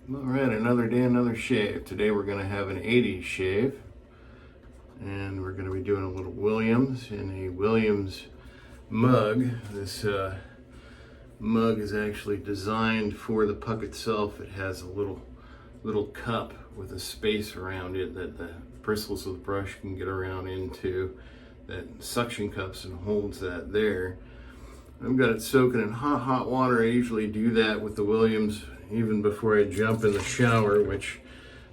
All right, another day, another shave. Today we're going to have an 80s shave, and we're going to be doing a little Williams in a Williams mug. This mug is actually designed for the puck itself. It has a little cup with a space around it that the bristles of the brush can get around into, that suction cups and holds that there. I've got it soaking in hot water. I usually do that with the Williams even before I jump in the shower, which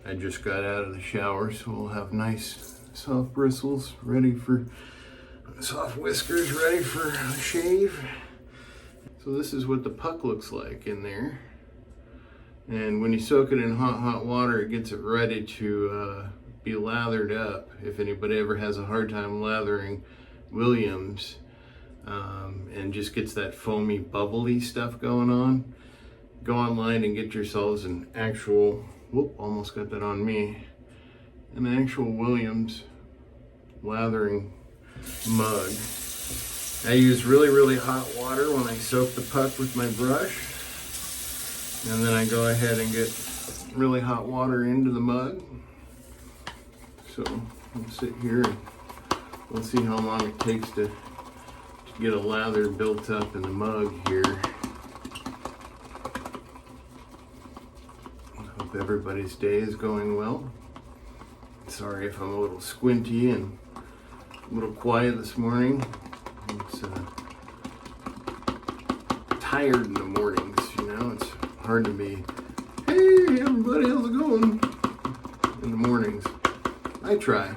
I just got out of the shower, so we'll have nice soft bristles ready for soft whiskers ready for a shave. So this is what the puck looks like in there, and when you soak it in hot water, it gets it ready to be lathered up. If anybody ever has a hard time lathering Williams and just gets that foamy bubbly stuff going on, go online and get yourselves an actual, whoop, almost got that on me, an actual Williams lathering mug. I use really hot water when I soak the puck with my brush, and then I go ahead and get really hot water into the mug. So we'll sit here and we'll see how long it takes to get a lather built up in the mug here. Hope everybody's day is going well. Sorry if I'm a little squinty and a little quiet this morning. It's tired in the mornings, you know. It's hard to be, hey everybody, how's it going, in the mornings. I try,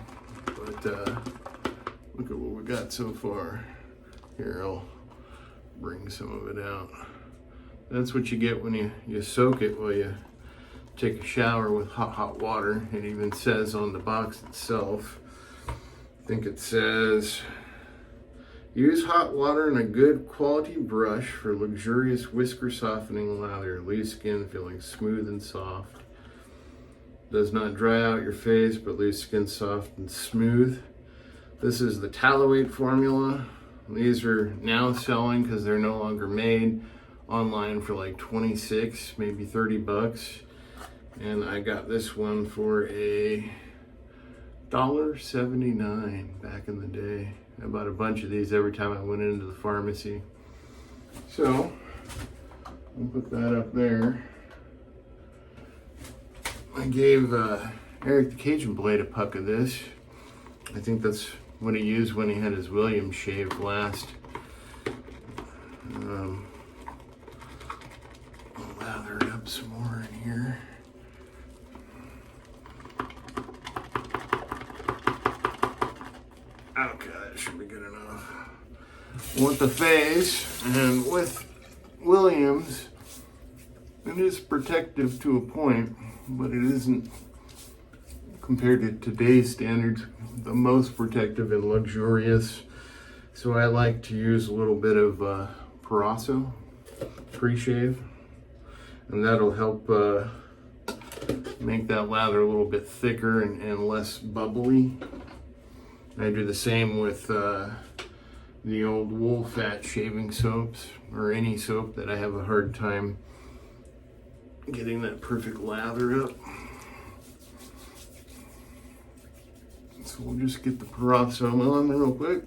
but look at what we got so far. Here, I'll bring some of it out. That's what you get when you soak it while you take a shower with hot water. It even says on the box itself, I think it says, use hot water and a good quality brush for luxurious whisker softening lather. Leaves skin feeling smooth and soft. Does not dry out your face, but leaves skin soft and smooth. This is the Talloate formula. These are now selling, because they're no longer made, online for like 26, maybe 30 bucks. And I got this one for a $1.79 back in the day. I bought a bunch of these every time I went into the pharmacy. So I'll put that up there. I gave Eric the Cajun Blade a puck of this. I think that's what he used when he had his Williams shave last. I'll lather it up some more in here. Okay, that should be good enough. With the face and with Williams, it is protective to a point, but it isn't, compared to today's standards, the most protective and luxurious. So I like to use a little bit of Proraso pre-shave, and that'll help make that lather a little bit thicker and less bubbly. I do the same with the old wool fat shaving soaps, or any soap that I have a hard time getting that perfect lather up. So we'll just get the Proraso on real quick.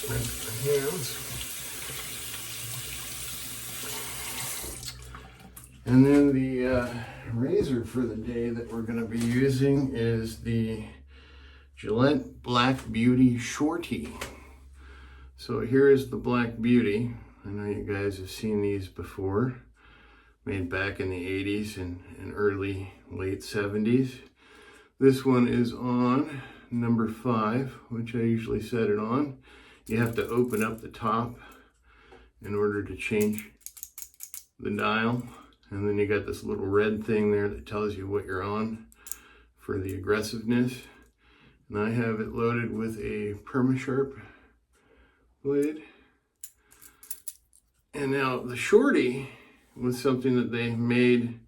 Rinse my hands. And then the razor for the day that we're going to be using is the Gillette Black Beauty Shorty. So here is the Black Beauty. I know you guys have seen these before, made back in the 80s and late 70s. This one is on number 5, which I usually set it on. You have to open up the top in order to change the dial. And then you got this little red thing there that tells you what you're on for the aggressiveness. And I have it loaded with a PermaSharp blade. And now the Shorty was something that they made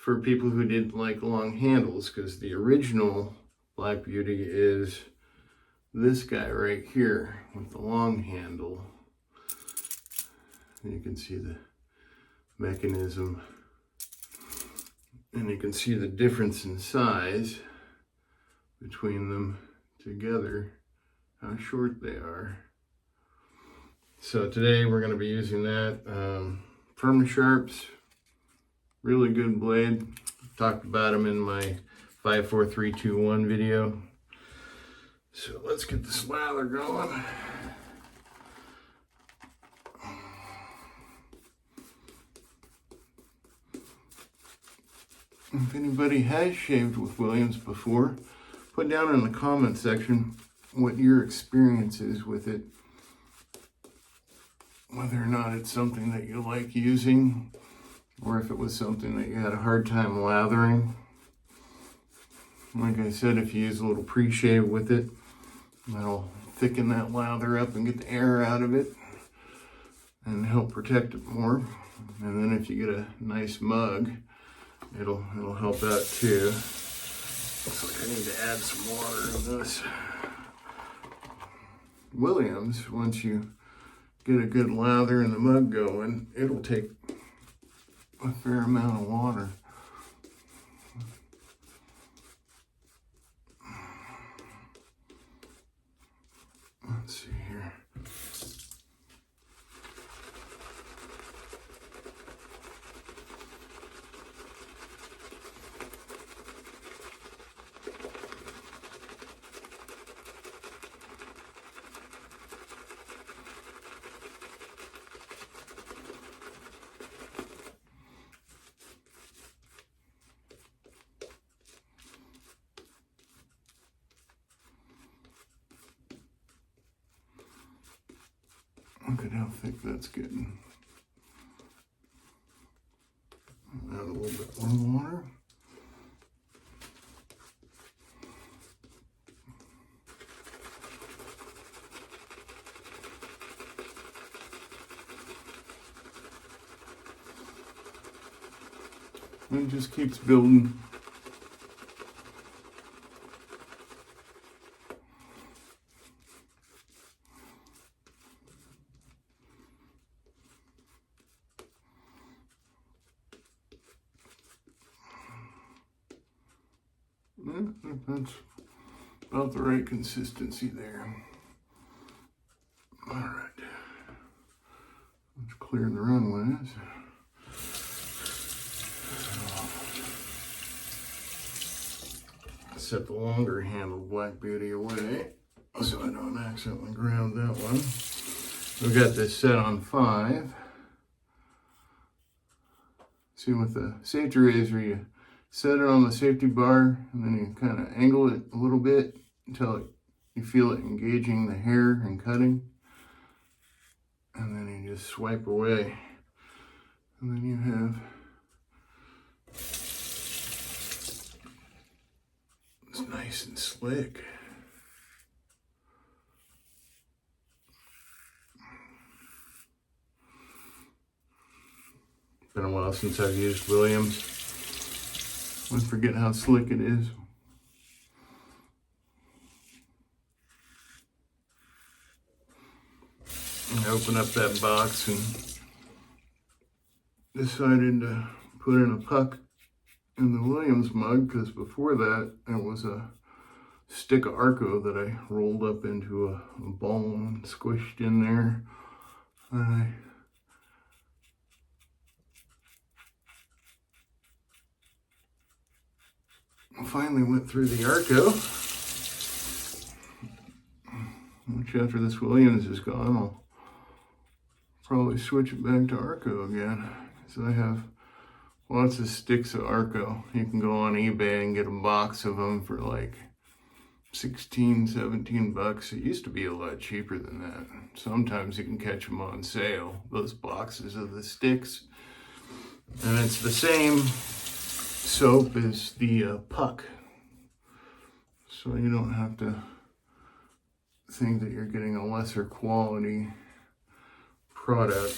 for people who didn't like long handles, because the original Black Beauty is this guy right here with the long handle. And you can see the mechanism, and you can see the difference in size between them together, how short they are. So today we're going to be using that Perma-Sharps, really good blade. Talked about them in my 5, 4, 3, 2, 1 video. So let's get this lather going. If anybody has shaved with Williams before, put down in the comment section what your experience is with it. Whether or not it's something that you like using, or if it was something that you had a hard time lathering. Like I said, if you use a little pre-shave with it, that'll thicken that lather up and get the air out of it and help protect it more. And then if you get a nice mug, it'll help out too. Looks like I need to add some water in this. Williams, once you get a good lather in the mug going, it'll take a fair amount of water. Let's see here. Look at how thick that's getting. Add a little bit more water. And it just keeps building. Yeah, that's about the right consistency there. All right, let's clear the runways. Set the longer handled Black Beauty away so I don't accidentally ground that one. We've got this set on 5. See, with the safety razor, you set it on the safety bar and then you kind of angle it a little bit until you feel it engaging the hair and cutting. And then you just swipe away. And then you have it's nice and slick. Been a while since I've used Williams. I forget how slick it is. I opened up that box and decided to put in a puck in the Williams mug, because before that it was a stick of Arco that I rolled up into a ball and squished in there. And I finally went through the Arco, which after this Williams is gone, I'll probably switch it back to Arco again. So I have lots of sticks of Arco. You can go on eBay and get a box of them for like 16, 17 bucks. It used to be a lot cheaper than that. Sometimes you can catch them on sale, those boxes of the sticks. And it's the same soap as the puck. So you don't have to think that you're getting a lesser quality product.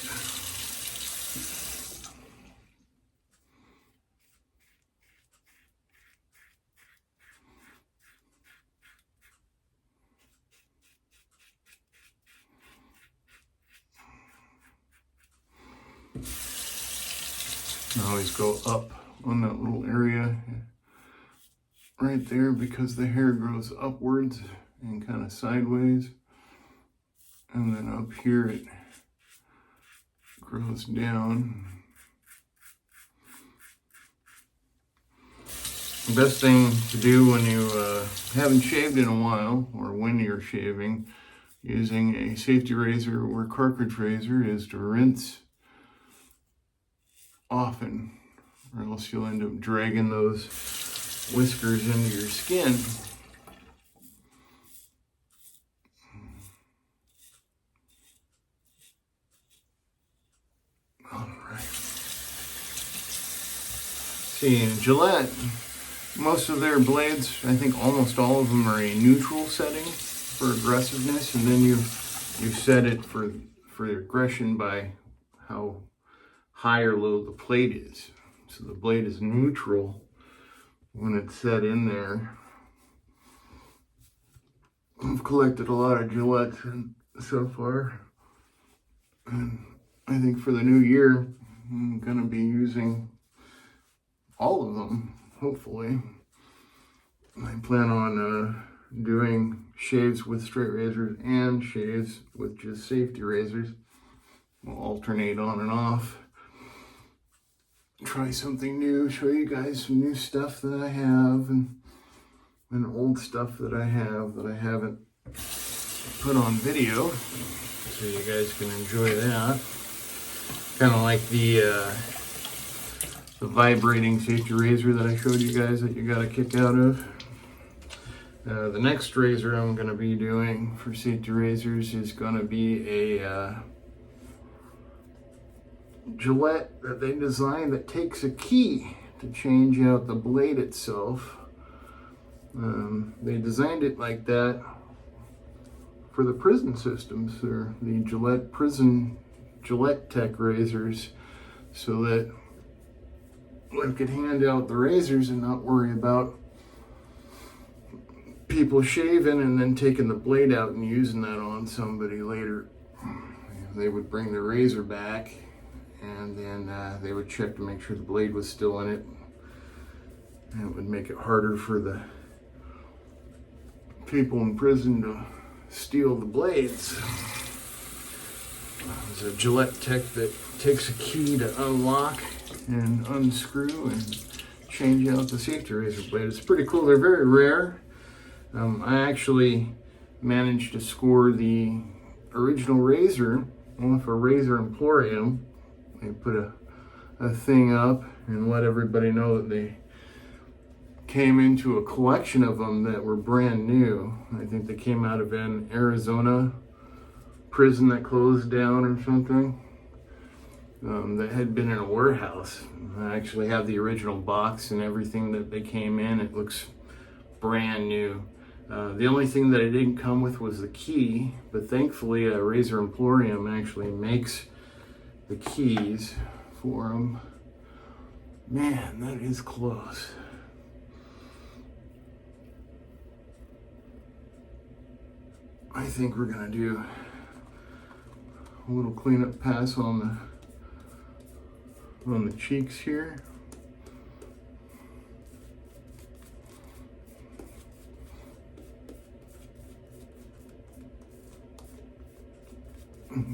I always go up on that little area right there because the hair grows upwards and kind of sideways. And then up here it grows down. The best thing to do when you haven't shaved in a while, or when you're shaving, using a safety razor or cartridge razor, is to rinse often, or else you'll end up dragging those whiskers into your skin. All right. See, in Gillette, most of their blades, I think almost all of them, are a neutral setting for aggressiveness, and then you set it for aggression by how high or low the plate is. So the blade is neutral when it's set in there. I've collected a lot of Gillettes so far, and I think for the new year I'm gonna be using all of them, hopefully. I plan on doing shaves with straight razors and shaves with just safety razors. We'll alternate on and off. Try something new, show you guys some new stuff that I have, and old stuff that I have that I haven't put on video, so you guys can enjoy that. Kind of like the vibrating safety razor that I showed you guys that you got a kick out of. The next razor I'm going to be doing for safety razors is going to be a Gillette that they designed that takes a key to change out the blade itself. They designed it like that for the prison systems, or the Gillette Tech razors, so that we could hand out the razors and not worry about people shaving and then taking the blade out and using that on somebody later. They would bring the razor back, and then they would check to make sure the blade was still in it, and it would make it harder for the people in prison to steal the blades. There's a Gillette Tech that takes a key to unlock and unscrew and change out the safety razor blade. It's pretty cool. They're very rare. I actually managed to score the original razor off a Razor Emporium. They put a thing up and let everybody know that they came into a collection of them that were brand new. I think they came out of an Arizona prison that closed down or something. That had been in a warehouse. I actually have the original box and everything that they came in. It looks brand new. The only thing that it didn't come with was the key, but thankfully Razor Emporium actually makes the keys for them. Man, that is close. I think we're gonna do a little cleanup pass on the cheeks here.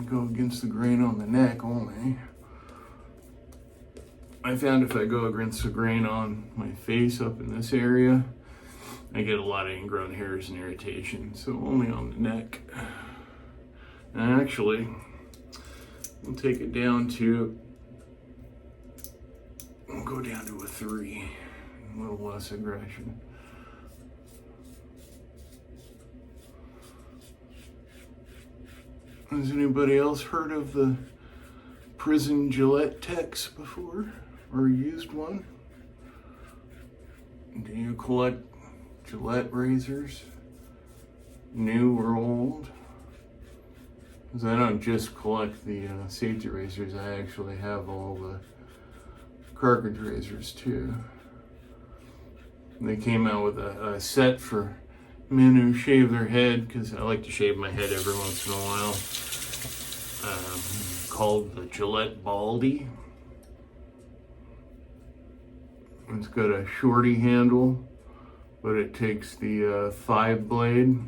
Go against the grain on the neck only. I found if I go against the grain on my face up in this area, I get a lot of ingrown hairs and irritation, so only on the neck. And actually, we'll take it down to, we'll go down to a 3, a little less aggression. Has anybody else heard of the prison Gillette Techs before, or used one? Do you collect Gillette razors, new or old? Because I don't just collect the safety razors, I actually have all the cartridge razors too. They came out with a set for men who shave their head, because I like to shave my head every once in a while, called the Gillette Baldy. It's got a Shorty handle, but it takes the 5-blade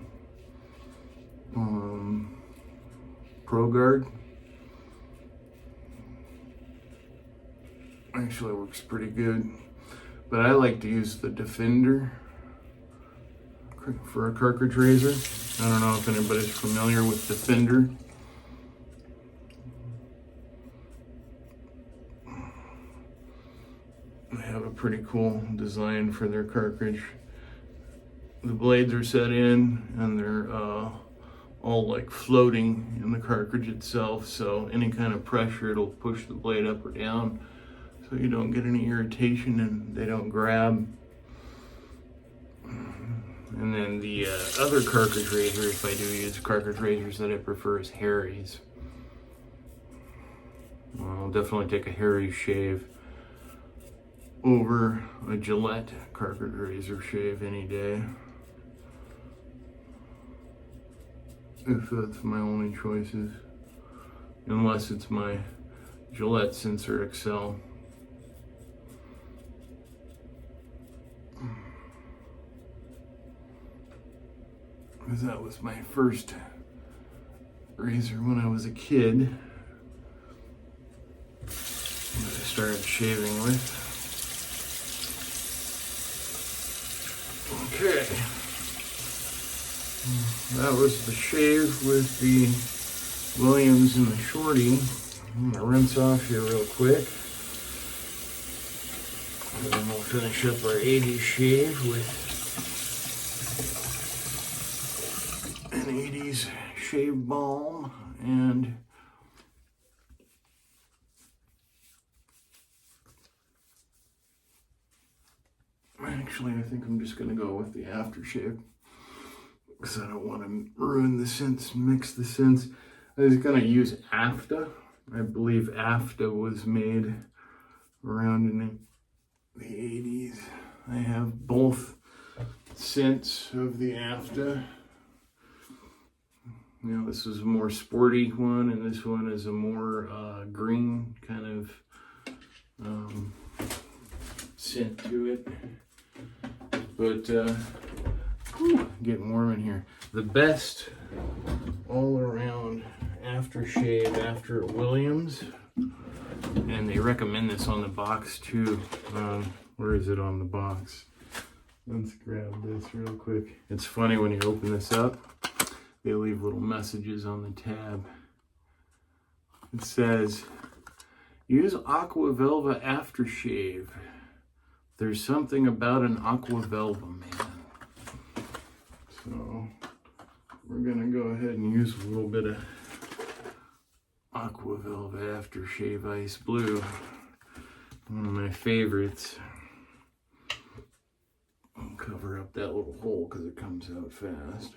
Pro Guard. Actually works pretty good, but I like to use the Defender for a cartridge razor. I don't know if anybody's familiar with Defender. They have a pretty cool design for their cartridge. The blades are set in and they're all like floating in the cartridge itself, so any kind of pressure it'll push the blade up or down so you don't get any irritation and they don't grab. And then the other cartridge razor, if I do use cartridge razors that I prefer, is Harry's. I'll definitely take a Harry's shave over a Gillette cartridge razor shave any day, if that's my only choices, unless it's my Gillette Sensor XL. Because that was my first razor when I was a kid that I started shaving with. Okay, that was the shave with the Williams and the Shorty. I'm gonna rinse off here real quick. And then we'll finish up our 80s shave with an 80s shave balm and actually I think I'm just gonna go with the aftershave because I don't want to ruin the scents, mix the scents. I was gonna use After. I believe After was made around in the 80s. I have both scents of the After. You know, this is a more sporty one, and this one is a more green kind of scent to it. But getting warm in here. The best all around aftershave after Williams, and they recommend this on the box too. Where is it on the box? Let's grab this real quick. It's funny when you open this up, they leave little messages on the tab. It says, use Aqua Velva aftershave. There's something about an Aqua Velva, man. So we're gonna go ahead and use a little bit of Aqua Velva aftershave ice blue. One of my favorites. I'll cover up that little hole because it comes out fast.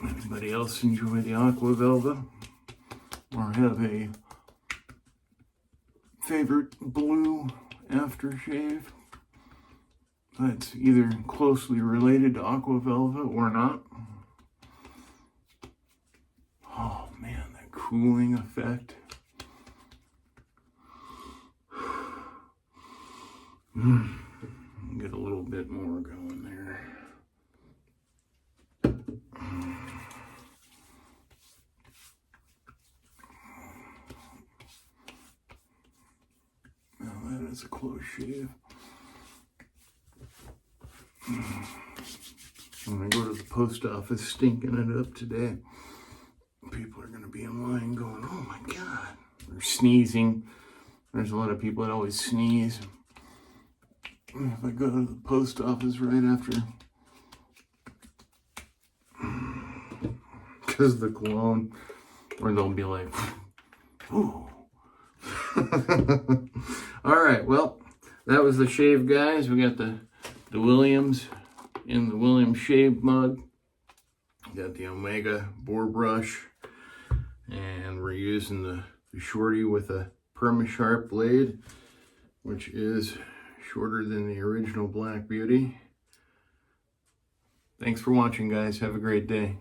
Anybody else enjoy the Aqua Velva or have a favorite blue aftershave that's either closely related to Aqua Velva or not? Oh man, that cooling effect. Get a little bit more going there. Now that is a close shave. I'm gonna go to the post office stinking it up today. People are gonna be in line going, oh my God. They're sneezing. There's a lot of people that always sneeze. If I go to the post office right after, because the cologne, or they'll be like, ooh. All right, well, that was the shave, guys. We got the Williams in the Williams shave mug. Got the Omega boar brush, and we're using the Shorty with a perma-sharp blade, which is shorter than the original Black Beauty. Thanks for watching, guys. Have a great day.